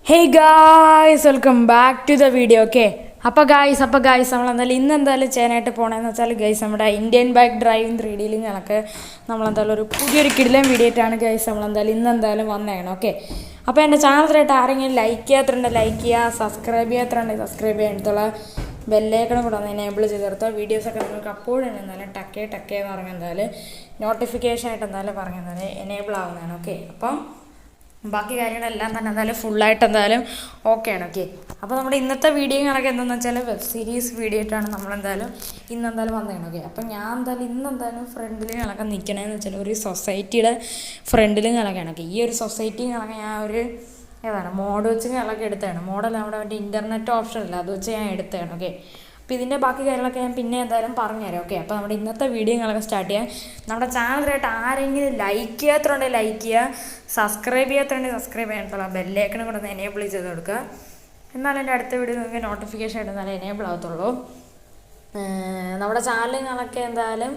Hey guys, welcome back to the video. Okay. അപ്പോൾ guys നമ്മളെന്തായാലും ഇന്നെന്തായാലും ചെയ്യാനായിട്ട് പോകണമെന്ന് വെച്ചാൽ ഗൈസ് നമ്മുടെ ഇന്ത്യൻ ബൈക്ക് ഡ്രൈവിംഗ് 3D ലിങ്കൊക്കെ നമ്മളെന്തായാലും ഒരു പുതിയൊരു കിടിലൻ വീഡിയോ ആയിട്ടാണ് ഗൈസ് നമ്മളെന്തായാലും ഇന്നെന്തായാലും വന്നേക്കണം. ഓക്കെ, അപ്പോൾ എൻ്റെ ചാനലിലായിട്ട് ആരെങ്കിലും ലൈക്ക് ചെയ്യാത്തുണ്ട് ലൈക്ക് ചെയ്യുക, സബ്സ്ക്രൈബ് ചെയ്യാത്തുണ്ടെങ്കിൽ സബ്സ്ക്രൈബ് ചെയ്യാനുള്ള ബെല്ലൈക്കണും കൂടെ ഒന്ന് എനേബിൾ ചെയ്തെടുത്താൽ വീഡിയോസൊക്കെ നിങ്ങൾക്ക് അപ്പോഴും എന്തായാലും ടക്കേ എന്ന് പറഞ്ഞാൽ എന്തായാലും നോട്ടിഫിക്കേഷൻ ആയിട്ട് എന്തായാലും പറഞ്ഞാൽ എന്തായാലും എനേബിൾ ആവുന്നതാണ്. ഓക്കെ, അപ്പം ബാക്കി കാര്യങ്ങളെല്ലാം തന്നെ എന്തായാലും ഫുള്ളായിട്ട് എന്തായാലും ഓക്കെയാണ്. ഓക്കെ, അപ്പോൾ നമ്മുടെ ഇന്നത്തെ വീഡിയോകളൊക്കെ എന്താണെന്ന് വെച്ചാൽ വെബ് സീരീസ് വീഡിയോ ആയിട്ടാണ് നമ്മളെന്തായാലും ഇന്നെന്തായാലും വന്നതാണ്. ഓക്കെ, അപ്പോൾ ഞാൻ എന്തായാലും ഇന്നെന്തായാലും ഫ്രണ്ടിൽ കണക്കെ നിൽക്കണമെന്ന് വെച്ചാൽ ഒരു സൊസൈറ്റിയുടെ ഫ്രണ്ടിൽ കണക്കാണ്. ഓക്കെ, ഈ ഒരു സൊസൈറ്റി കണക്കെ ഞാൻ ഒരു മോഡ് വെച്ച് കണക്കെ എടുത്തതാണ്. മോഡൽ നമ്മുടെ മറ്റേ ഇൻ്റർനെറ്റ് ഓപ്ഷൻ ഇല്ല, അത് വെച്ച് ഞാൻ എടുത്തതാണ്. ഓക്കെ, അപ്പോൾ ഇതിൻ്റെ ബാക്കി കാര്യങ്ങളൊക്കെ ഞാൻ പിന്നെ എന്തായാലും പറഞ്ഞുതരാം. ഓക്കെ, അപ്പോൾ നമ്മുടെ ഇന്നത്തെ വീഡിയോകളൊക്കെ സ്റ്റാർട്ട് ചെയ്യാം. നമ്മുടെ ചാനലായിട്ട് ആരെങ്കിലും ലൈക്ക് ചെയ്യാത്തതുണ്ടെങ്കിൽ ലൈക്ക് ചെയ്യുക, സബ്സ്ക്രൈബ് ചെയ്യാത്തതുണ്ടെങ്കിൽ സബ്സ്ക്രൈബ് ചെയ്യാനുള്ള ബെല്ലൈക്കണും കൂടെ ഒന്ന് എനേബിൾ ചെയ്ത് കൊടുക്കുക. എന്നാലും എൻ്റെ അടുത്ത വീഡിയോ നിങ്ങൾക്ക് നോട്ടിഫിക്കേഷൻ ആയിട്ട് എന്നാലും എനേബിൾ ആകത്തുള്ളൂ. നമ്മുടെ ചാനലുകളൊക്കെ എന്തായാലും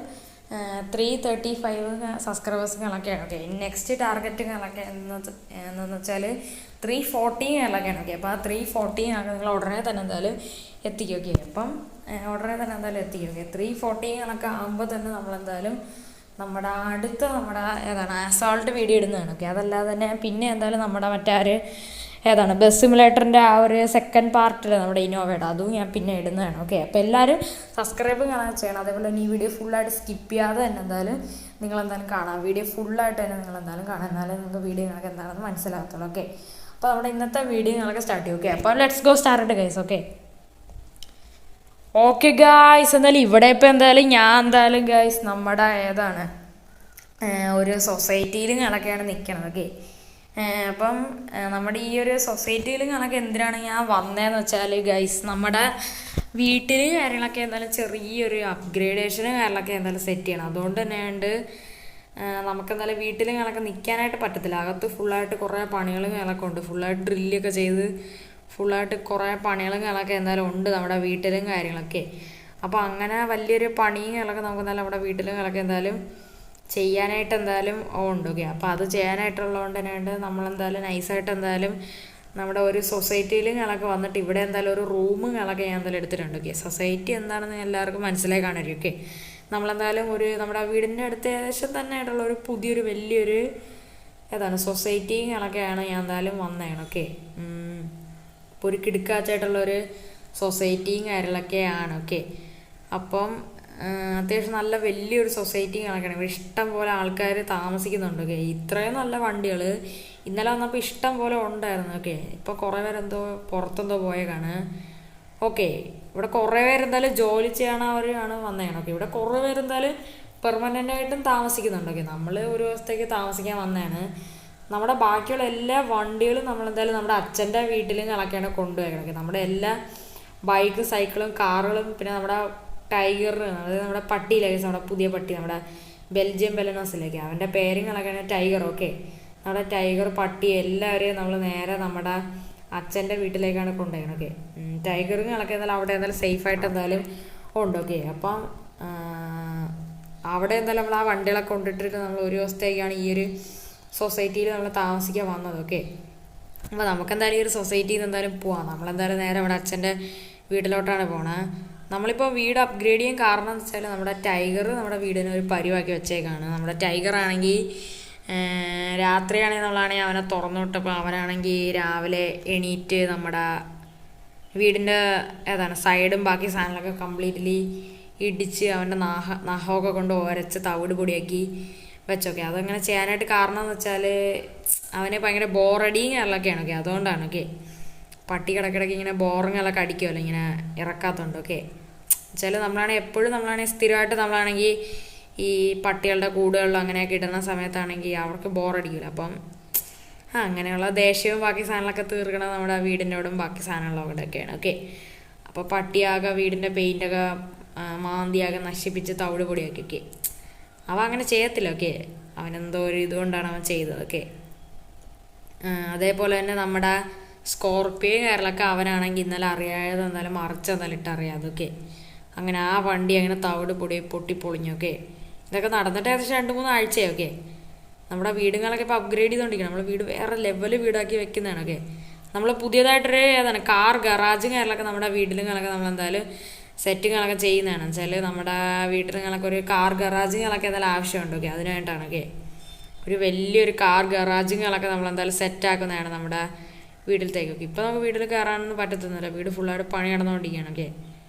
335 സബ്സ്ക്രൈബേഴ്സുകളൊക്കെയാണ്. ഓക്കെ, നെക്സ്റ്റ് ടാർഗറ്റുകളൊക്കെ എന്ന് വെച്ചാൽ 340 ഓക്കെ, അപ്പോൾ ആ 340 നിങ്ങൾ ഉടനെ തന്നെ എന്തായാലും എത്തിക്കും. ഓക്കെ, അപ്പം ഉടനെ തന്നെ എന്തായാലും എത്തിക്കും. ഓക്കെ, 340 ആകുമ്പോൾ തന്നെ നമ്മളെന്തായാലും നമ്മുടെ അടുത്ത അസോൾട്ട് വീഡിയോ ഇടുന്നതാണ്. ഓക്കെ, അതല്ലാതെ തന്നെ പിന്നെ എന്തായാലും നമ്മുടെ ബസ് സിമുലേറ്ററിൻ്റെ ആ ഒരു സെക്കൻഡ് പാർട്ടിൽ നമ്മുടെ ഇന്നോവയുടെ അതും ഞാൻ പിന്നെ ഇടുന്നതാണ്. ഓക്കെ, അപ്പോൾ എല്ലാവരും സബ്സ്ക്രൈബ് ചെയ്യണം. അതേപോലെ തന്നെ ഈ വീഡിയോ ഫുള്ളായിട്ട് സ്കിപ്പ് ചെയ്യാതെ തന്നെ എന്തായാലും നിങ്ങളെന്തായാലും കാണാം. വീഡിയോ ഫുള്ളായിട്ട് തന്നെ നിങ്ങളെന്തായാലും കാണാം, എന്നാലും നിങ്ങൾക്ക് വീഡിയോ കണക്ക് എന്താണെന്ന് മനസ്സിലാകത്തുള്ളൂ. ഓക്കെ, അപ്പോൾ നമ്മുടെ ഇന്നത്തെ വീഡിയോ കണക്ക് സ്റ്റാർട്ട് ചെയ്യും. ഓക്കെ, അപ്പോൾ let's go start guys. Okay guys, എന്തായാലും ഇവിടെ ഇപ്പോൾ എന്തായാലും ഞാൻ എന്തായാലും ഗായ്സ് നമ്മുടെ ഒരു സൊസൈറ്റിയിൽ കണക്കെയാണ് നിൽക്കണത്. ഓക്കെ, അപ്പം നമ്മുടെ ഈ ഒരു സൊസൈറ്റിയിൽ കണക്ക് എന്തിനാണ് ഞാൻ വന്നതെന്ന് വെച്ചാൽ ഗൈസ് നമ്മുടെ വീട്ടിൽ കാര്യങ്ങളൊക്കെ എന്തായാലും ചെറിയൊരു അപ്ഗ്രേഡേഷന് കാര്യങ്ങളൊക്കെ എന്തായാലും സെറ്റ് ചെയ്യണം. അതുകൊണ്ട് തന്നെയുണ്ട് നമുക്കെന്തായാലും വീട്ടിൽ കണക്ക് നിൽക്കാനായിട്ട് പറ്റത്തില്ല. അകത്ത് ഫുള്ളായിട്ട് കുറേ പണികളും കാര്യങ്ങളൊക്കെ ഉണ്ട്. ഫുള്ളായിട്ട് ഡ്രില്ലൊക്കെ ചെയ്ത് ഫുള്ളായിട്ട് കുറേ പണികളും കാര്യങ്ങളൊക്കെ എന്തായാലും ഉണ്ട് നമ്മുടെ വീട്ടിലും കാര്യങ്ങളൊക്കെ. അപ്പോൾ അങ്ങനെ വലിയൊരു പണിയും കാര്യങ്ങളൊക്കെ നമുക്ക് എന്തായാലും നമ്മുടെ വീട്ടിലും കാര്യങ്ങളൊക്കെ എന്തായാലും ചെയ്യാനായിട്ട് എന്തായാലും ഉണ്ട്. ഓക്കെ, അപ്പോൾ അത് ചെയ്യാനായിട്ടുള്ളതുകൊണ്ട് തന്നെയുണ്ട് നമ്മളെന്തായാലും നൈസായിട്ട് എന്തായാലും നമ്മുടെ ഒരു സൊസൈറ്റിയിലും കണക്ക് വന്നിട്ട് ഇവിടെ എന്തായാലും ഒരു റൂമും കണക്കെ ഞാൻ എന്തായാലും എടുത്തിട്ടുണ്ട്. ഓക്കെ, സൊസൈറ്റി എന്താണെന്ന് എല്ലാവർക്കും മനസ്സിലായി കാണുമായിരിക്കും. ഓക്കെ, നമ്മളെന്തായാലും നമ്മുടെ വീടിൻ്റെ അടുത്ത് ഏകദേശം തന്നെ ആയിട്ടുള്ള ഒരു പുതിയൊരു വലിയൊരു സൊസൈറ്റിയും കണക്കെയാണ് ഞാൻ എന്തായാലും വന്നതാണ്. ഓക്കെ, ഇപ്പോൾ ഒരു കിടുക്കാച്ചായിട്ടുള്ളൊരു സൊസൈറ്റിയും കാര്യങ്ങളൊക്കെയാണ്. ഓക്കെ, അപ്പം അത്യാവശ്യം നല്ല വലിയൊരു സൊസൈറ്റി കണക്കാണ്. ഇവിടെ ഇഷ്ടം പോലെ ആൾക്കാർ താമസിക്കുന്നുണ്ട്. ഓക്കെ, ഇത്രയും നല്ല വണ്ടികൾ ഇന്നലെ വന്നപ്പോൾ ഇഷ്ടം പോലെ ഉണ്ടായിരുന്നു. ഓക്കെ, ഇപ്പോൾ കുറേ പേരെന്തോ പുറത്തെന്തോ പോയേക്കാണ്. ഓക്കെ, ഇവിടെ കുറേ പേരെന്തായാലും ജോലി ചെയ്യണവരാണ് വന്നതാണ്. ഓക്കെ, ഇവിടെ കുറേ പേരെന്തായാലും പെർമനൻ്റായിട്ടും താമസിക്കുന്നുണ്ട്. ഓക്കെ, നമ്മൾ ഒരു ദിവസത്തേക്ക് താമസിക്കാൻ വന്നതാണ്. നമ്മുടെ ബാക്കിയുള്ള എല്ലാ വണ്ടികളും നമ്മളെന്തായാലും നമ്മുടെ അച്ഛൻ്റെ വീട്ടിലും കണക്കാണ് കൊണ്ടുപോയേക്കണം. ഓക്കെ, നമ്മുടെ എല്ലാ ബൈക്ക് സൈക്കിളും കാറുകളും പിന്നെ നമ്മുടെ ടൈഗർ, അതായത് നമ്മുടെ പട്ടിയിലേക്ക് നമ്മുടെ പുതിയ പട്ടി നമ്മുടെ ബെൽജിയം ബെലനോസിലേക്ക് അവൻ്റെ പേരും കണക്കാണ് ടൈഗർ. ഓക്കെ, നമ്മുടെ ടൈഗർ പട്ടി എല്ലാവരെയും നമ്മൾ നേരെ നമ്മുടെ അച്ഛൻ്റെ വീട്ടിലേക്കാണ് കൊണ്ടുപോയത്. ഓക്കെ, ടൈഗറും കണക്കെ എന്തായാലും അവിടെ എന്തായാലും സേഫായിട്ട് എന്തായാലും ഉണ്ട്. ഓക്കെ, അപ്പം അവിടെ എന്തായാലും നമ്മൾ ആ വണ്ടികളൊക്കെ കൊണ്ടിട്ടിട്ട് നമ്മൾ ഒരു ദിവസത്തേക്കാണ് ഈ ഒരു സൊസൈറ്റിയിൽ നമ്മൾ താമസിക്കാൻ വന്നത്. ഓക്കെ, അപ്പോൾ നമുക്കെന്തായാലും ഈ ഒരു സൊസൈറ്റിയിൽ നിന്ന് എന്തായാലും പോവാം. നമ്മളെന്തായാലും നേരെ നമ്മുടെ അച്ഛൻ്റെ വീട്ടിലോട്ടാണ് പോണത്. നമ്മളിപ്പോൾ വീട് അപ്ഗ്രേഡ് ചെയ്യാൻ കാരണം എന്ന് വെച്ചാൽ നമ്മുടെ ടൈഗർ നമ്മുടെ വീടിനെ ഒരു പരിവാക്കി വെച്ചേക്കാണ്. നമ്മുടെ ടൈഗർ ആണെങ്കിൽ രാത്രിയാണെങ്കിൽ നമ്മളാണെങ്കിൽ അവനെ തുറന്നു വിട്ടപ്പോൾ അവനാണെങ്കിൽ രാവിലെ എണീറ്റ് നമ്മുടെ വീടിൻ്റെ സൈഡും ബാക്കി സാധനങ്ങളൊക്കെ കംപ്ലീറ്റ്ലി ഇടിച്ച് അവൻ്റെ നഖമൊക്കെ കൊണ്ട് ഒരച്ച് തവിട് പൊടിയാക്കി വെച്ചോക്കെ. അതങ്ങനെ ചെയ്യാനായിട്ട് കാരണം എന്ന് വെച്ചാൽ അവന് ഭയങ്കര ബോറടിയും കാര്യങ്ങളൊക്കെയാണ്. ഓക്കെ, അതുകൊണ്ടാണ്. ഓക്കെ, പട്ടി കിടക്കിടയ്ക്ക് ഇങ്ങനെ ബോറിങ്ങെല്ലാം അടിക്കുമല്ലോ ഇങ്ങനെ ഇറക്കാത്തതുണ്ട്. ഓക്കെ, വെച്ചാൽ നമ്മളാണെങ്കിൽ സ്ഥിരമായിട്ട് നമ്മളാണെങ്കിൽ ഈ പട്ടികളുടെ കൂടുകളിലും അങ്ങനെയൊക്കെ ഇടുന്ന സമയത്താണെങ്കിൽ അവർക്ക് ബോറടിക്കില്ല. അപ്പം അങ്ങനെയുള്ള ദേഷ്യവും ബാക്കി സാധനങ്ങളൊക്കെ തീർക്കണത് നമ്മുടെ വീടിൻ്റെയോടും ബാക്കി സാധനങ്ങളൊക്കെയാണ്. ഓക്കെ, അപ്പോൾ പട്ടിയാകെ വീടിൻ്റെ പെയിൻ്റൊക്കെ മാന്തിയാകെ നശിപ്പിച്ച് തവിട് പൊടിയാക്കി. ഓക്കെ, അവൻ അങ്ങനെ ചെയ്യത്തില്ല. ഓക്കെ, അവനെന്തോ ഒരു ഇതുകൊണ്ടാണ് അവൻ ചെയ്തത്. ഓക്കെ, അതേപോലെ തന്നെ നമ്മുടെ സ്കോർപ്പിയോ കാര്യങ്ങളൊക്കെ അവനാണെങ്കിൽ ഇന്നലെ അറിയാതെ എന്തായാലും മറിച്ചെന്നാലും ഇട്ടറിയാതെ. ഓക്കെ, അങ്ങനെ ആ വണ്ടി അങ്ങനെ തവിട് പൊട്ടിപ്പൊളിഞ്ഞു. ഓക്കെ, ഇതൊക്കെ നടന്നിട്ട് ഏകദേശം 2-3 ആഴ്ചയായി. ഓക്കെ, നമ്മുടെ വീടുകളൊക്കെ ഇപ്പോൾ അപ്ഗ്രേഡ് ചെയ്തുകൊണ്ടിരിക്കണം. നമ്മുടെ വീട് വേറെ ലെവൽ വീടാക്കി വെക്കുന്നതാണ്. ഓക്കെ, നമ്മൾ പുതിയതായിട്ടൊരു ഏതാണ് കാർ ഗറാജുകളൊക്കെ നമ്മുടെ വീട്ടിലുകളൊക്കെ നമ്മൾ എന്തായാലും സെറ്റിങ്ങളൊക്കെ ചെയ്യുന്നതാണ് വെച്ചാൽ നമ്മുടെ വീട്ടിലുകളൊക്കെ ഒരു കാർ ഗറാജുകളൊക്കെ എന്തായാലും ആവശ്യമുണ്ട്. ഓക്കെ, അതിനായിട്ടാണ്. ഓക്കെ, ഒരു വലിയൊരു കാർ ഗറാജുകളൊക്കെ നമ്മൾ എന്തായാലും സെറ്റാക്കുന്നതാണ് നമ്മുടെ വീട്ടിലത്തേക്കൊക്കെ. ഇപ്പോൾ നമുക്ക് വീട്ടിൽ കയറാനൊന്നും പറ്റത്തൊന്നുമില്ല, വീട് ഫുള്ളായിട്ട് പണി നടന്നുകൊണ്ടിരിക്കുകയാണ്. ഓക്കെ,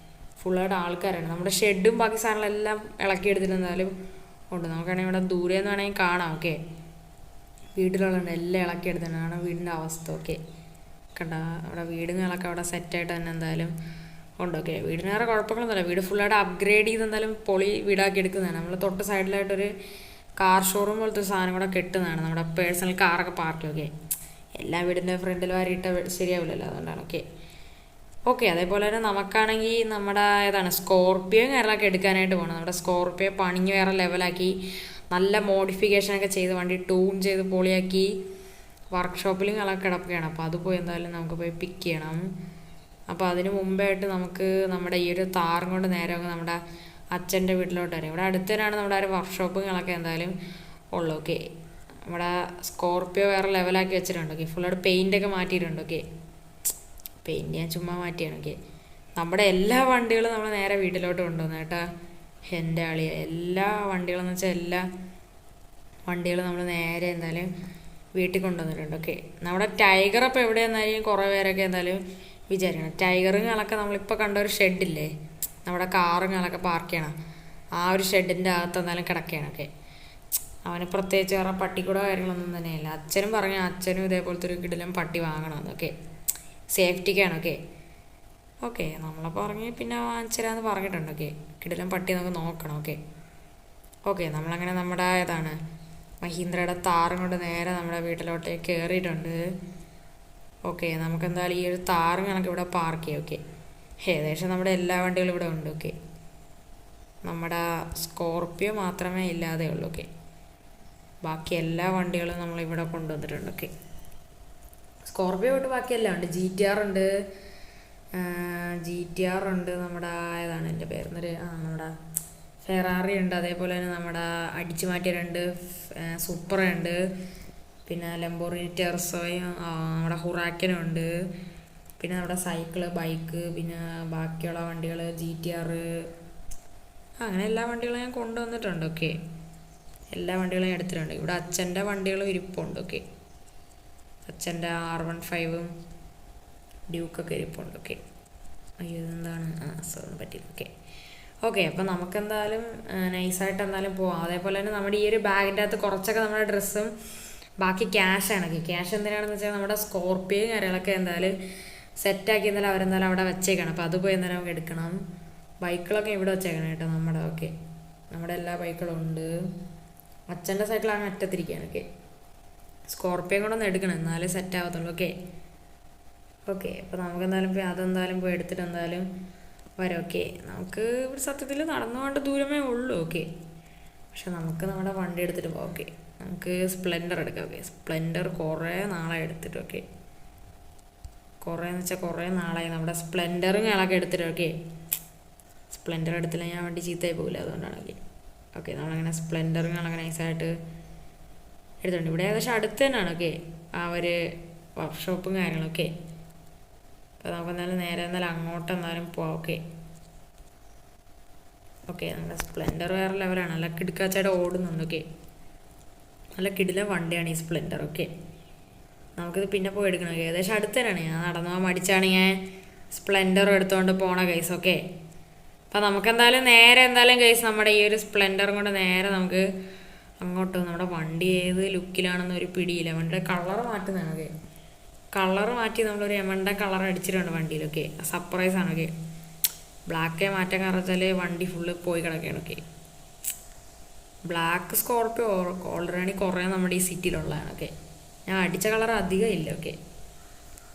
ഫുള്ളായിട്ട് ആൾക്കാരാണ്. നമ്മുടെ ഷെഡും ബാക്കി സാധനങ്ങളെല്ലാം ഇളക്കിയെടുത്തിട്ട് എന്തായാലും ഉണ്ട്. നമുക്കാണെങ്കിൽ ഇവിടെ ദൂരെ നിന്ന് വേണമെങ്കിൽ കാണാം. ഓക്കെ, വീട്ടിലുള്ളത് എല്ലാം ഇളക്കിയെടുത്തിട്ടാണ് വീടിൻ്റെ അവസ്ഥ. ഓക്കെ, കണ്ട അവിടെ വീടുകളൊക്കെ അവിടെ സെറ്റായിട്ട് തന്നെ എന്തായാലും ഉണ്ട്. ഓക്കെ, വീടിന് വേറെ കുഴപ്പങ്ങളൊന്നുമില്ല, വീട് ഫുള്ളായിട്ട് അപ്ഗ്രേഡ് ചെയ്ത് എന്തായാലും പൊളി വീടാക്കി എടുക്കുന്നതാണ്. നമ്മൾ തൊട്ട് സൈഡിലായിട്ടൊരു കാർ ഷോറൂം പോലത്തെ ഒരു സാധനം കൂടെ കെട്ടുന്നതാണ്, നമ്മുടെ പേഴ്സണൽ കാറൊക്കെ പാർക്ക്. ഓക്കെ, എല്ലാ വീടിൻ്റെ ഫ്രണ്ടിൽ വാരിയിട്ട് ശരിയാവില്ലല്ലോ, അതുകൊണ്ടാണ്. ഓക്കെ ഓക്കെ അതേപോലെ തന്നെ നമുക്കാണെങ്കിൽ നമ്മുടെ ഏതാണ് സ്കോർപ്പിയോ കാര്യങ്ങളൊക്കെ എടുക്കാനായിട്ട് പോകണം. നമ്മുടെ സ്കോർപ്പിയോ പണിഞ്ഞ് വേറെ ലെവലാക്കി നല്ല മോഡിഫിക്കേഷനൊക്കെ ചെയ്ത് വണ്ടി ട്യൂൺ ചെയ്ത് പൊളിയാക്കി വർക്ക്ഷോപ്പിലും കളൊക്കെ കിടക്കുകയാണ്. അപ്പോൾ അത് പോയി എന്തായാലും നമുക്ക് പോയി പിക്ക് ചെയ്യണം. അപ്പോൾ അതിന് മുമ്പായിട്ട് നമുക്ക് നമ്മുടെ ഈ ഒരു താറും കൊണ്ട് നേരെ നമ്മുടെ അച്ഛൻ്റെ വീട്ടിലോട്ട് വരാം. ഇവിടെ അടുത്തതിനാണ് നമ്മുടെ ഒരു വർക്ക്ഷോപ്പുകളൊക്കെ എന്തായാലും ഉള്ളു. ഓക്കെ, നമ്മുടെ സ്കോർപ്പിയോ വേറെ ലെവലാക്കി വെച്ചിട്ടുണ്ട്. ഓക്കെ, ഫുള്ളായിട്ട് പെയിൻ്റൊക്കെ മാറ്റിയിട്ടുണ്ട്. ഓക്കെ, പെയിൻറ്റ് ഞാൻ ചുമ്മാ മാറ്റിയാണ്. ഓക്കെ, നമ്മുടെ എല്ലാ വണ്ടികളും നമ്മൾ നേരെ വീട്ടിലോട്ട് കൊണ്ടുവന്നു കേട്ടോ. എൻ്റെ ആളിയ എല്ലാ വണ്ടികളെന്ന് വെച്ചാൽ എല്ലാ വണ്ടികളും നമ്മൾ നേരെ എന്തായാലും വീട്ടിൽ കൊണ്ടുവന്നിട്ടുണ്ട്. ഓക്കെ, നമ്മുടെ ടൈഗർ അപ്പോൾ എവിടെയെന്നായിരിക്കും കുറേ പേരൊക്കെ എന്തായാലും വിചാരിക്കണം. ടൈഗറുകളൊക്കെ നമ്മളിപ്പോൾ കണ്ട ഒരു ഷെഡില്ലേ, നമ്മുടെ കാറുകളൊക്കെ പാർക്ക് ചെയ്യണം, ആ ഒരു ഷെഡിൻ്റെ അകത്ത് എന്തായാലും കിടക്കുകയാണ്. ഓക്കെ, അവന് പ്രത്യേകിച്ച് വേറെ പട്ടിക്കൂടോ കാര്യങ്ങളൊന്നും തന്നെയില്ല. അച്ഛനും പറഞ്ഞു അച്ഛനും ഇതേപോലത്തെ ഒരു കിടിലം പട്ടി വാങ്ങണമെന്ന്. ഓക്കെ, സേഫ്റ്റിക്കാണ്. ഓക്കെ ഓക്കെ നമ്മളപ്പോൾ പറഞ്ഞ് പിന്നെ വാങ്ങിച്ചരാന്ന് പറഞ്ഞിട്ടുണ്ട്. ഓക്കെ, കിടിലം പട്ടി നമുക്ക് നോക്കണം. ഓക്കെ ഓക്കെ നമ്മളങ്ങനെ നമ്മുടെ ഏതാണ് മഹീന്ദ്രയുടെ താറും കൊണ്ട് നേരെ നമ്മുടെ വീട്ടിലോട്ടേക്ക് കയറിയിട്ടുണ്ട്. ഓക്കെ, നമുക്കെന്തായാലും ഈ ഒരു താറും കണക്ക് ഇവിടെ പാർക്ക് ചെയ്യാം. ഓക്കെ, ഏകദേശം നമ്മുടെ എല്ലാ വണ്ടികളും ഇവിടെ ഉണ്ട്. ഓക്കെ, നമ്മുടെ സ്കോർപ്പിയോ മാത്രമേ ഇല്ലാതെ ഉള്ളൂ. ഓക്കെ, ബാക്കി എല്ലാ വണ്ടികളും നമ്മളിവിടെ കൊണ്ടുവന്നിട്ടുണ്ട്. ഓക്കെ, സ്കോർപ്പിയോ വിട്ട് ബാക്കിയെല്ലാം ഉണ്ട്. GTR ഉണ്ട്, GTR ഉണ്ട്, നമ്മുടെ ഏതാണ് എൻ്റെ പേരുന്നൊരു നമ്മുടെ ഫെറാറി ഉണ്ട്, അതേപോലെ തന്നെ നമ്മുടെ അടിച്ചു മാറ്റിയ 2 സൂപ്പർ ഉണ്ട്, പിന്നെ ലംബോർഗിനി ടെർസോയും നമ്മുടെ ഹുറാക്കനുണ്ട്, പിന്നെ നമ്മുടെ സൈക്കിള് ബൈക്ക്, പിന്നെ ബാക്കിയുള്ള വണ്ടികൾ GTR, അങ്ങനെ എല്ലാ വണ്ടികളും ഞാൻ കൊണ്ടുവന്നിട്ടുണ്ട്. ഓക്കെ, എല്ലാ വണ്ടികളും ഞാൻ എടുത്തിട്ടുണ്ട്. ഇവിടെ അച്ഛൻ്റെ വണ്ടികളും ഇരിപ്പുണ്ട്. ഓക്കെ, അച്ഛൻ്റെ R15ഉം ഡ്യൂക്കൊക്കെ ഇരിപ്പുണ്ട്. ഓക്കെ, അയ്യോ ഇതെന്താണ് അസുഖം പറ്റില്ല. ഓക്കെ ഓക്കെ അപ്പോൾ നമുക്കെന്തായാലും നൈസായിട്ട് എന്തായാലും പോവാം. അതേപോലെ തന്നെ നമ്മുടെ ഈ ഒരു ബാഗിൻ്റെ അകത്ത് കുറച്ചൊക്കെ നമ്മുടെ ഡ്രസ്സും ബാക്കി ക്യാഷാണ്. ഓക്കെ, ക്യാഷ് എന്തിനാണെന്ന് വെച്ചാൽ നമ്മുടെ സ്കോർപ്പിയോയും കാര്യങ്ങളൊക്കെ എന്തായാലും സെറ്റാക്കി എന്തായാലും അവരെന്തായാലും അവിടെ വെച്ചേക്കണം. അപ്പോൾ അത് പോയി എന്തായാലും നമുക്ക് എടുക്കണം. ബൈക്കുകളൊക്കെ ഇവിടെ വെച്ചേക്കണം കേട്ടോ നമ്മുടെ. ഓക്കെ, നമ്മുടെ എല്ലാ ബൈക്കുകളും ഉണ്ട്. അച്ഛൻ്റെ സൈക്കിളാണ് അറ്റത്തിരിക്കുകയാണ്. ഓക്കെ, സ്കോർപ്പിയോ കൂടെ ഒന്ന് എടുക്കണം, എന്നാലേ സെറ്റ് ആവത്തുള്ളൂ. ഓക്കെ ഓക്കെ അപ്പോൾ നമുക്കെന്തായാലും പോയി അതെന്തായാലും പോയി എടുത്തിട്ട് എന്തായാലും വരാം. ഓക്കെ, നമുക്ക് ഇവിടെ സത്യത്തിൽ നടന്നു പോകേണ്ട ദൂരമേ ഉള്ളൂ. ഓക്കെ, പക്ഷെ നമുക്ക് നമ്മുടെ വണ്ടി എടുത്തിട്ട് പോകാം. ഓക്കെ, നമുക്ക് സ്പ്ലെൻഡർ എടുക്കാം. ഓക്കെ, സ്പ്ലെൻഡർ കുറേ നാളായി എടുത്തിട്ട്. ഓക്കെ, കുറേന്ന് വെച്ചാൽ കുറേ നാളായി നമ്മുടെ സ്പ്ലെൻഡറും ഞങ്ങളൊക്കെ എടുത്തിട്ട്. ഓക്കെ, സ്പ്ലെൻഡർ എടുത്തില്ല ഞാൻ വണ്ടി ചീത്തയായി പോകില്ല, അതുകൊണ്ടാണ്. ഓക്കെ ഓക്കെ നമ്മളങ്ങനെ സ്പ്ലെൻഡറും ഞങ്ങളങ്ങനെ നൈസായിട്ട് എടുത്തിട്ടുണ്ട്. ഇവിടെ ഏകദേശം അടുത്ത് തന്നെയാണ്. ഓക്കെ, ആ ഒരു വർക്ക്ഷോപ്പും കാര്യങ്ങളൊക്കെ. അപ്പോൾ നമുക്ക് എന്തായാലും നേരെ എന്തായാലും അങ്ങോട്ട് എന്തായാലും പോവാം. ഓക്കെ ഓക്കെ നമ്മുടെ സ്പ്ലെൻഡർ വേറെ ലെവലാണ്, നല്ല കിടുക്കാച്ചായിട്ട് ഓടുന്നുണ്ട്. ഓക്കെ, നല്ല കിടില വണ്ടിയാണ് ഈ സ്പ്ലെൻഡർ. ഓക്കെ, നമുക്കിത് പിന്നെ പോയി എടുക്കണം. ഏകദേശം അടുത്ത് തന്നെയാണ്. ഞാൻ നടന്നു പോകാൻ മടിച്ചാണ് ഞാൻ സ്പ്ലെൻഡർ എടുത്തുകൊണ്ട് പോണ കേസ്. ഓക്കെ, അപ്പോൾ നമുക്കെന്തായാലും നേരെ എന്തായാലും കേസ് നമ്മുടെ ഈ ഒരു സ്പ്ലെൻഡറും കൊണ്ട് നേരെ നമുക്ക് അങ്ങോട്ട്. നമ്മുടെ വണ്ടി ഏത് ലുക്കിലാണെന്ന് ഒരു പിടിയില്ല. വണ്ടിയുടെ കളർ മാറ്റുന്നതാണ്. ഓക്കെ, കളർ മാറ്റി നമ്മളൊരു എമണ്ട കളർ അടിച്ചിട്ടുണ്ട് വണ്ടിയിലൊക്കെ. സർപ്രൈസാണ്. ഓക്കെ, ബ്ലാക്കേ മാറ്റാൻ കാരണം വെച്ചാൽ വണ്ടി ഫുള്ള് പോയി കിടക്കുകയാണ്. ഓക്കെ, ബ്ലാക്ക് സ്കോർപ്പിയോ ഓൾറെഡി കുറേ നമ്മുടെ ഈ സിറ്റിയിലുള്ളതാണ്. ഓക്കെ, ഞാൻ അടിച്ച കളർ അധികം ഇല്ല. ഓക്കെ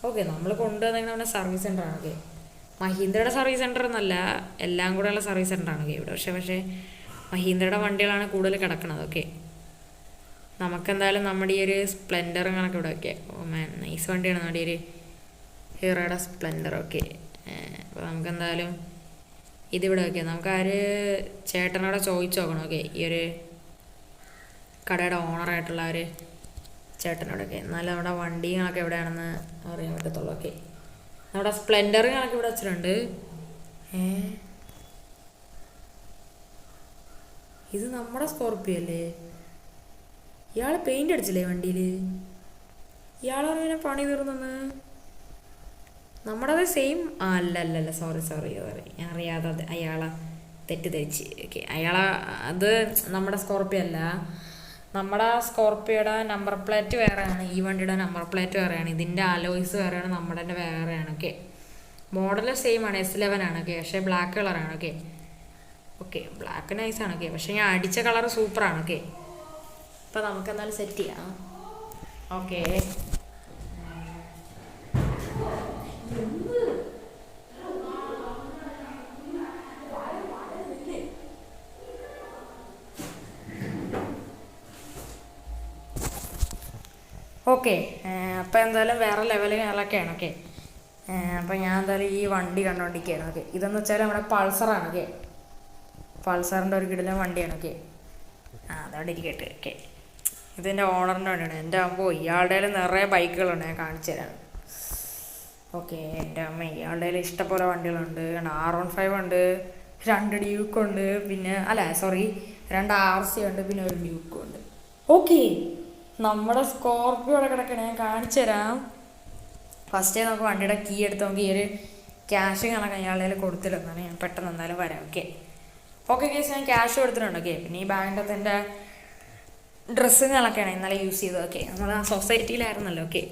ഓക്കെ നമ്മൾ കൊണ്ടുവന്നെങ്കിൽ നമ്മുടെ സർവീസ് സെൻ്ററാണ്. ഓക്കെ, മഹീന്ദ്രയുടെ സർവീസ് സെൻ്റർ എന്നല്ല, എല്ലാം കൂടെയുള്ള സർവീസ് സെൻ്ററാണ്. ഓക്കെ, ഇവിടെ പക്ഷേ മഹീന്ദ്രയുടെ വണ്ടികളാണ് കൂടുതൽ കിടക്കുന്നത്. ഓക്കെ, നമുക്കെന്തായാലും നമ്മുടെ ഈ ഒരു സ്പ്ലെൻഡറും കണക്ക് ഇവിടെ. ഓക്കെ, ഓ മാൻ നൈസ് വണ്ടിയാണ് നമ്മുടെ ഈ ഒരു ഹീറോയുടെ സ്പ്ലെൻഡർ. ഓക്കെ, അപ്പോൾ നമുക്കെന്തായാലും ഇതിവിടെ. ഓക്കെ, നമുക്ക് ആ ഒരു ചേട്ടനോടെ ചോദിച്ചു നോക്കണം. ഓക്കെ, ഈ ഒരു കടയുടെ ഓണറായിട്ടുള്ള ഒരു ചേട്ടനോടൊക്കെ. എന്നാലും നമ്മുടെ വണ്ടികളൊക്കെ എവിടെയാണെന്ന് അറിയാൻ പറ്റത്തുള്ളൂ. ഓക്കെ, നമ്മുടെ സ്പ്ലെൻഡറുകളൊക്കെ ഇവിടെ വെച്ചിട്ടുണ്ട്. ഇത് നമ്മുടെ സ്കോർപ്പിയോ അല്ലേ? ഇയാൾ പെയിന്റ് അടിച്ചില്ലേ വണ്ടിയിൽ? ഇയാൾ പറഞ്ഞ പണി തീർന്നെന്ന്. നമ്മുടെ സെയിം അല്ല സോറി ഞാൻ അറിയാതെ അയാളെ തെറ്റിദ്ധരിച്ച്. ഓക്കെ, അത് നമ്മുടെ സ്കോർപ്പിയോ അല്ല. നമ്മുടെ സ്കോർപ്പിയോയുടെ നമ്പർ പ്ലേറ്റ് വേറെയാണ്, ഈ വണ്ടിയുടെ നമ്പർ പ്ലേറ്റ് വേറെയാണ്, ഇതിൻ്റെ അലോയ്സ് വേറെയാണ്, നമ്മുടെ വേറെയാണ്. ഓക്കെ, മോഡൽ സെയിം ആണ്, S11 ആണ്. ഓക്കെ, പക്ഷേ ബ്ലാക്ക് കളറാണ്. ഓക്കെ ബ്ലാക്ക് നൈസാണ്. ഓക്കെ, പക്ഷേ ഞാൻ അടിച്ച കളർ സൂപ്പറാണ്. ഓക്കെ, അപ്പോൾ നമുക്ക് എന്നാലും സെറ്റ് ചെയ്യാം. ഓക്കെ, ഓക്കെ അപ്പോൾ എന്തായാലും വേറെ ലെവലുകളൊക്കെയാണ്. ഓക്കെ, അപ്പോൾ ഞാൻ എന്തായാലും ഈ വണ്ടി കണ്ടുകൊണ്ടിരിക്കുകയാണ്. ഓക്കെ, ഇതെന്ന് വെച്ചാൽ നമ്മുടെ പൾസറാണ്. ഓക്കെ, പൾസറിൻ്റെ ഒരു കിടിലൻ വണ്ടിയാണ്. ഓക്കെ, അതവിടെ ഇരിക്കട്ടെ. ഓക്കെ, ഇതിൻ്റെ ഓണറിൻ്റെ വണ്ടിയാണ്. എൻ്റെ ആകുമ്പോൾ ഇയാളുടെ നിറയെ ബൈക്കുകളുണ്ട്, ഞാൻ കാണിച്ചു തരാം. ഓക്കെ, എൻ്റെ അമ്മ ഇയാളുടെ ഇഷ്ടംപോലെ വണ്ടികളുണ്ട്. R15 ഉണ്ട്, 2 ഡ്യൂക്കുണ്ട്, പിന്നെ 2 RC ഉണ്ട്, പിന്നെ ഒരു ഡ്യൂക്കും ഉണ്ട്. ഓക്കെ, നമ്മുടെ സ്കോർപ്പിയോ അവിടെ കിടക്കണേ, ഞാൻ കാണിച്ചു തരാം. ഫസ്റ്റേ നമുക്ക് വണ്ടിയുടെ കീ എടുത്ത് നമുക്ക് ഈ ഒരു ക്യാഷ് കണക്കാൻ ഇയാളുടെ കൊടുത്തില്ലെന്നാണ്. ഞാൻ പെട്ടെന്ന് എന്തായാലും വരാം. ഓക്കെ കേസ്, ഞാൻ ക്യാഷ് കൊടുത്തിട്ടുണ്ട്. ഓക്കെ, പിന്നെ ഈ ബാങ്കിൻ്റെ അകത്ത് എൻ്റെ ഡ്രസ്സുകളൊക്കെയാണ് ഇന്നലെ യൂസ് ചെയ്തത്. ഓക്കെ, നമ്മൾ ആ സൊസൈറ്റിയിലായിരുന്നല്ലോ. ഓക്കെ,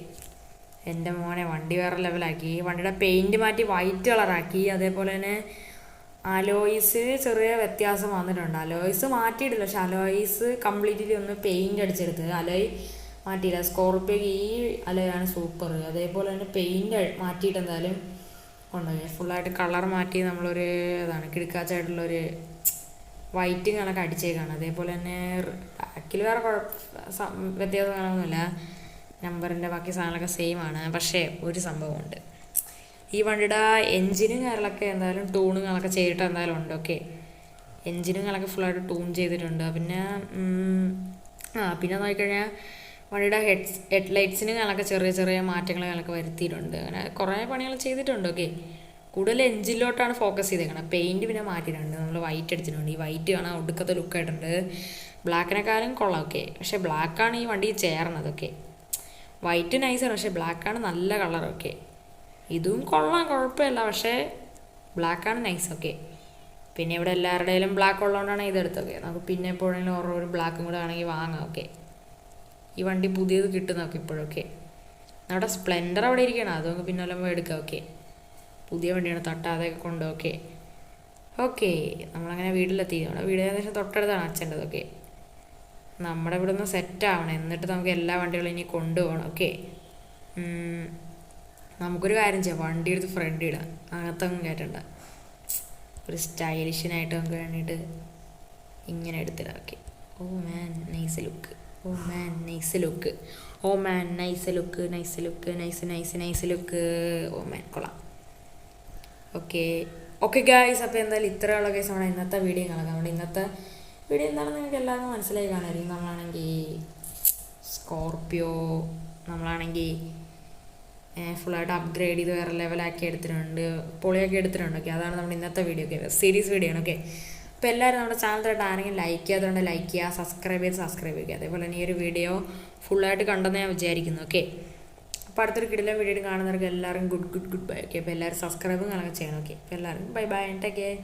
എൻ്റെ മോനെ വണ്ടി വേറെ ലെവലാക്കി. വണ്ടിയുടെ പെയിൻറ്റ് മാറ്റി വൈറ്റ് കളറാക്കി. അതേപോലെ തന്നെ അലോയ്സ് ചെറിയ വ്യത്യാസം വന്നിട്ടുണ്ട്. അലോയ്സ് മാറ്റിയിട്ടില്ല, പക്ഷെ അലോയ്സ് കംപ്ലീറ്റ്ലി ഒന്ന് പെയിൻറ്റ് അടിച്ചെടുത്ത്. അലോയ് മാറ്റിയില്ല. സ്കോർപ്പിയോക്ക് ഈ അലോയാണ് സൂപ്പർ. അതേപോലെ തന്നെ പെയിൻറ്റ് മാറ്റിയിട്ട് എന്തായാലും കൊണ്ടുപോയി ഫുള്ളായിട്ട് കളർ മാറ്റി നമ്മളൊരു കിടുക്കാച്ചായിട്ടുള്ളൊരു വൈറ്റ് കണക്ക് അടിച്ചേക്കാണ്. അതേപോലെ തന്നെ ബാക്കിൽ വേറെ വ്യത്യാസം കാണുന്നില്ല. നമ്പറിൻ്റെ ബാക്കി സാധനങ്ങളൊക്കെ സെയിം ആണ്. പക്ഷേ ഒരു സംഭവമുണ്ട്, ഈ വണ്ടിയുടെ എൻജിനും കാര്യങ്ങളൊക്കെ എന്തായാലും ട്യൂണുകളൊക്കെ ചെയ്തിട്ട് എന്തായാലും ഉണ്ട്. ഓക്കെ, എൻജിനുകളൊക്കെ ഫുള്ളായിട്ട് ട്യൂൺ ചെയ്തിട്ടുണ്ട്. പിന്നെ നോക്കിക്കഴിഞ്ഞാൽ വണ്ടിയുടെ ഹെഡ് ലൈറ്റ്സിനുകളൊക്കെ ചെറിയ മാറ്റങ്ങളൊക്കെ വരുത്തിയിട്ടുണ്ട്. അങ്ങനെ കുറേ പണികൾ ചെയ്തിട്ടുണ്ട്. ഓക്കെ, കൂടുതൽ എൻജിനിലോട്ടാണ് ഫോക്കസ് ചെയ്തേക്കണം. പെയിൻറ്റ് പിന്നെ മാറ്റിയിട്ടുണ്ട്, നമ്മൾ വൈറ്റ് അടിച്ചിട്ടുണ്ട്. ഈ വൈറ്റ് കാണാൻ ഒടുക്കത്തെ ലുക്കായിട്ടുണ്ട്. ബ്ലാക്കിനെക്കാളും കൊള്ളാം. ഓക്കെ, പക്ഷേ ബ്ലാക്കാണ് ഈ വണ്ടി ചേർന്നത്. ഓക്കെ, വൈറ്റ് നൈസാണ്, പക്ഷേ ബ്ലാക്കാണ് നല്ല കളർ. ഓക്കെ, ഇതും കൊള്ളാം, കുഴപ്പമില്ല, പക്ഷേ ബ്ലാക്കാണ് നൈസ്. ഓക്കെ, പിന്നെ ഇവിടെ എല്ലാവരുടെയും ബ്ലാക്ക് ഉള്ളതുകൊണ്ടാണ് ഇതെടുത്തത്. നമുക്ക് പിന്നെ എപ്പോഴെങ്കിലും ഒരു ബ്ലാക്കും കൂടെ ആണെങ്കിൽ വാങ്ങാം. ഓക്കെ, ഈ വണ്ടി പുതിയത് കിട്ടും നമുക്ക് ഇപ്പോഴൊക്കെ. നമ്മുടെ സ്പ്ലെൻഡർ അവിടെ ഇരിക്കണം, അതൊക്കെ പിന്നെ വല്ലതും എടുക്കാം. ഓക്കെ, പുതിയ വണ്ടിയാണ്, തട്ടാതെയൊക്കെ കൊണ്ട്. ഓക്കെ നമ്മളങ്ങനെ വീട്ടിലെത്തി. നമ്മുടെ വീട് ഏകദേശം തൊട്ടടുത്താണ് അച്ഛൻ്റെത്. ഓക്കെ, നമ്മുടെ ഇവിടെ ഒന്ന് സെറ്റാവണം, എന്നിട്ട് നമുക്ക് എല്ലാ വണ്ടികളും ഇനി കൊണ്ടുപോകണം. ഓക്കെ, നമുക്കൊരു കാര്യം ചെയ്യാം, വണ്ടി എടുത്ത് ഫ്രണ്ട് ഇടാം, അകത്തൊന്നും കയറ്റണ്ട. ഒരു സ്റ്റൈലിഷിനായിട്ട് നമുക്ക് വേണ്ടിയിട്ട് ഇങ്ങനെ എടുത്തിടാം. Okay, oh man nice look, oh man nice look, oh man nice look, nice look, nice look, oh man കൊള്ളാം. ഓക്കെ ഗായ്സ്, അപ്പോൾ എന്തായാലും ഇത്രയുള്ള കേസ് നമ്മുടെ ഇന്നത്തെ വീഡിയോ കാണാം. നമ്മുടെ ഇന്നത്തെ വീഡിയോ എന്താണെന്ന് നിങ്ങൾക്ക് എല്ലാവർക്കും മനസ്സിലായി കാണാമായിരിക്കും. നമ്മളാണെങ്കിൽ സ്കോർപ്പിയോ നമ്മളാണെങ്കിൽ ഫുള്ളായിട്ട് അപ്ഗ്രേഡ് ചെയ്ത് വേറെ ലെവലാക്കി എടുത്തിട്ടുണ്ട്, പൊളിയാക്കി എടുത്തിട്ടുണ്ട്. ഓക്കെ, അതാണ് നമ്മുടെ ഇന്നത്തെ വീഡിയോ. ഓക്കെ, സീരീസ് വീഡിയോ ആണ്. ഓക്കെ, അപ്പോൾ എല്ലാവരും നമ്മുടെ ചാനലിലായിട്ട് ആരെങ്കിലും ലൈക്ക് ചെയ്യാത്തതുകൊണ്ട് ലൈക്ക് ചെയ്യുക, സബ്സ്ക്രൈബ് ചെയ്യുക. അതേപോലെ തന്നെ ഈ ഒരു വീഡിയോ ഫുള്ളായിട്ട് കണ്ടെന്ന് ഞാൻ വിചാരിക്കുന്നു. ഓക്കെ, അപ്പോൾ അടുത്തൊരു കിടിലൻ വീഡിയോ കാണുന്നവർക്ക് എല്ലാവരും ഗുഡ് ബൈ. ഓക്കെ, അപ്പോൾ എല്ലാവരും സബ്സ്ക്രൈബും കാണാൻ ചെയ്യണം. ഓക്കെ, അപ്പോൾ എല്ലാവരും ബൈ ടേക്ക് കെയർ.